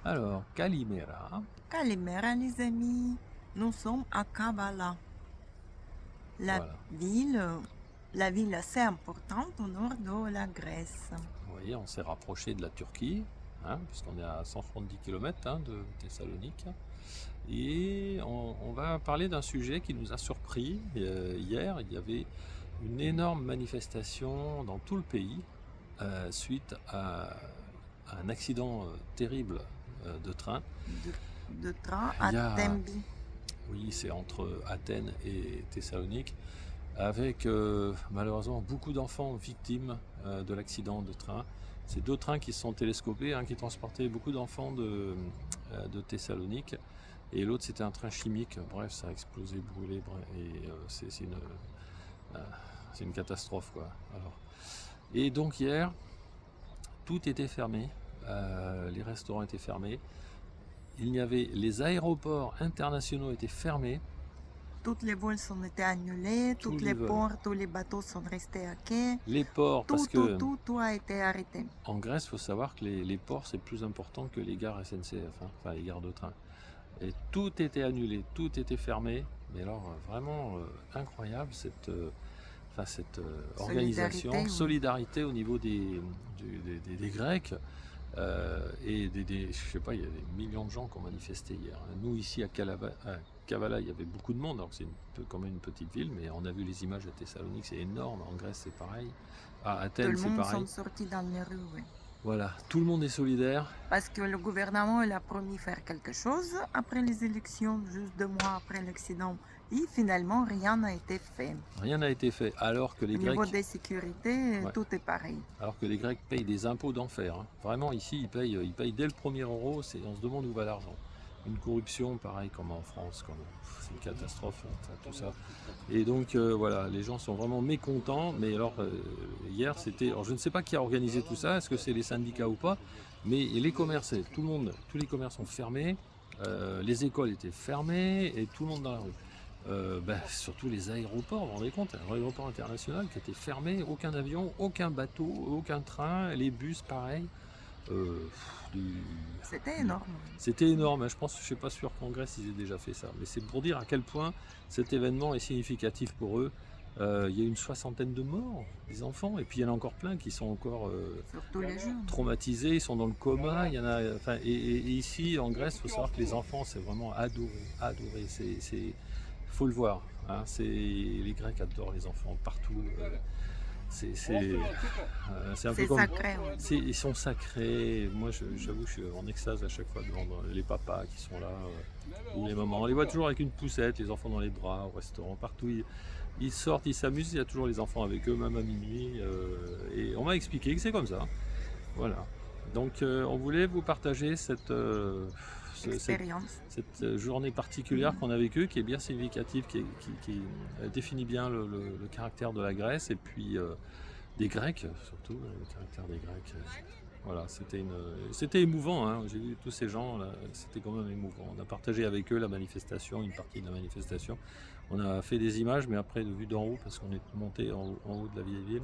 Alors, Calimera. Calimera les amis, nous sommes à Kavala, la Voilà. ville, la ville assez importante au nord de la Grèce. Vous voyez, on s'est rapproché de la Turquie, puisqu'on est à 170 km de Thessalonique. Et on va parler d'un sujet qui nous a surpris. Hier, il y avait une énorme manifestation dans tout le pays suite à un accident terrible de train. De train Il à y a, Tembi. oui, c'est entre Athènes et Thessalonique, avec malheureusement beaucoup d'enfants victimes de l'accident de train. C'est deux trains qui se sont télescopés, qui transportaient beaucoup d'enfants de Thessalonique, et l'autre c'était un train chimique. Bref, ça a explosé, brûlé, et c'est une catastrophe, quoi. Alors, et donc hier, tout était fermé, les restaurants étaient fermés, les aéroports internationaux étaient fermés. Toutes les vols ont été annulés, Tous toutes les les vols. ports, tous les bateaux sont restés à quai. Les ports, parce que Tout a été arrêté. en Grèce, il faut savoir que les ports, c'est plus important que les gares SNCF, enfin les gares de train. Et tout était annulé, tout était fermé. Mais alors, vraiment incroyable cette organisation, Solidarité, oui. solidarité au niveau des Grecs. Et je sais pas, il y a des millions de gens qui ont manifesté hier. Nous, ici à Kavala, il y avait beaucoup de monde, alors que c'est quand même une petite ville, mais on a vu les images à Thessalonique, c'est énorme. En Grèce, c'est pareil. À Tout Athènes, le c'est monde pareil. sont sortis dans les rues, oui. Voilà, tout le monde est solidaire. Parce que le gouvernement il a promis faire quelque chose après les élections, juste 2 mois après l'accident. Et finalement, rien n'a été fait. Rien n'a été fait, alors que les Au niveau Grecs, des sécurités, ouais, tout est pareil. alors que les Grecs payent des impôts d'enfer. Vraiment, ici, ils payent dès le premier euro. On se demande où va l'argent. Une corruption, pareil comme en France, c'est une catastrophe, tout ça. Et donc voilà, les gens sont vraiment mécontents. Mais alors hier, alors je ne sais pas qui a organisé tout ça. Est-ce que c'est les syndicats ou pas? Mais les commerces, tous les commerces sont fermés. Les écoles étaient fermées et tout le monde dans la rue. Surtout les aéroports, vous vous rendez compte, un aéroport international qui était fermé, aucun avion, aucun bateau, aucun train, les bus pareil. C'était énorme. C'était énorme, je pense, je suis pas sûr qu'en Grèce ils aient déjà fait ça, mais c'est pour dire à quel point cet événement est significatif pour eux. Il y a une 60aine de morts, des enfants, et puis il y en a encore plein qui sont encore Surtout les jeunes. traumatisés, ils sont dans le coma. Il y en a, et ici en Grèce, il faut savoir que les enfants, c'est vraiment adoré. Faut le voir. Les Grecs adorent les enfants partout. C'est un peu comme sacré. Oui. ils sont sacrés. Moi, j'avoue, je suis en extase à chaque fois devant les papas qui sont là, ou les mamans. On les voit toujours avec une poussette, les enfants dans les bras, au restaurant, partout. Ils sortent, ils s'amusent. Il y a toujours les enfants avec eux, même à minuit. Et on m'a expliqué que c'est comme ça. Voilà. Donc, on voulait vous partager cette journée particulière qu'on a vécue, qui est bien significative, qui définit bien le caractère de la Grèce et puis des Grecs, surtout le caractère des Grecs. Voilà, c'était émouvant. J'ai vu tous ces gens, là, c'était quand même émouvant. On a partagé avec eux la manifestation, une partie de la manifestation. On a fait des images, mais après de vue d'en haut, parce qu'on est monté en haut de la vieille ville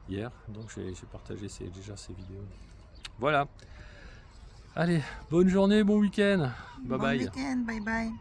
hier. Donc j'ai partagé déjà ces vidéos. Voilà. Allez, bonne journée, bon week-end. Bye Bon bye. week-end, bye bye.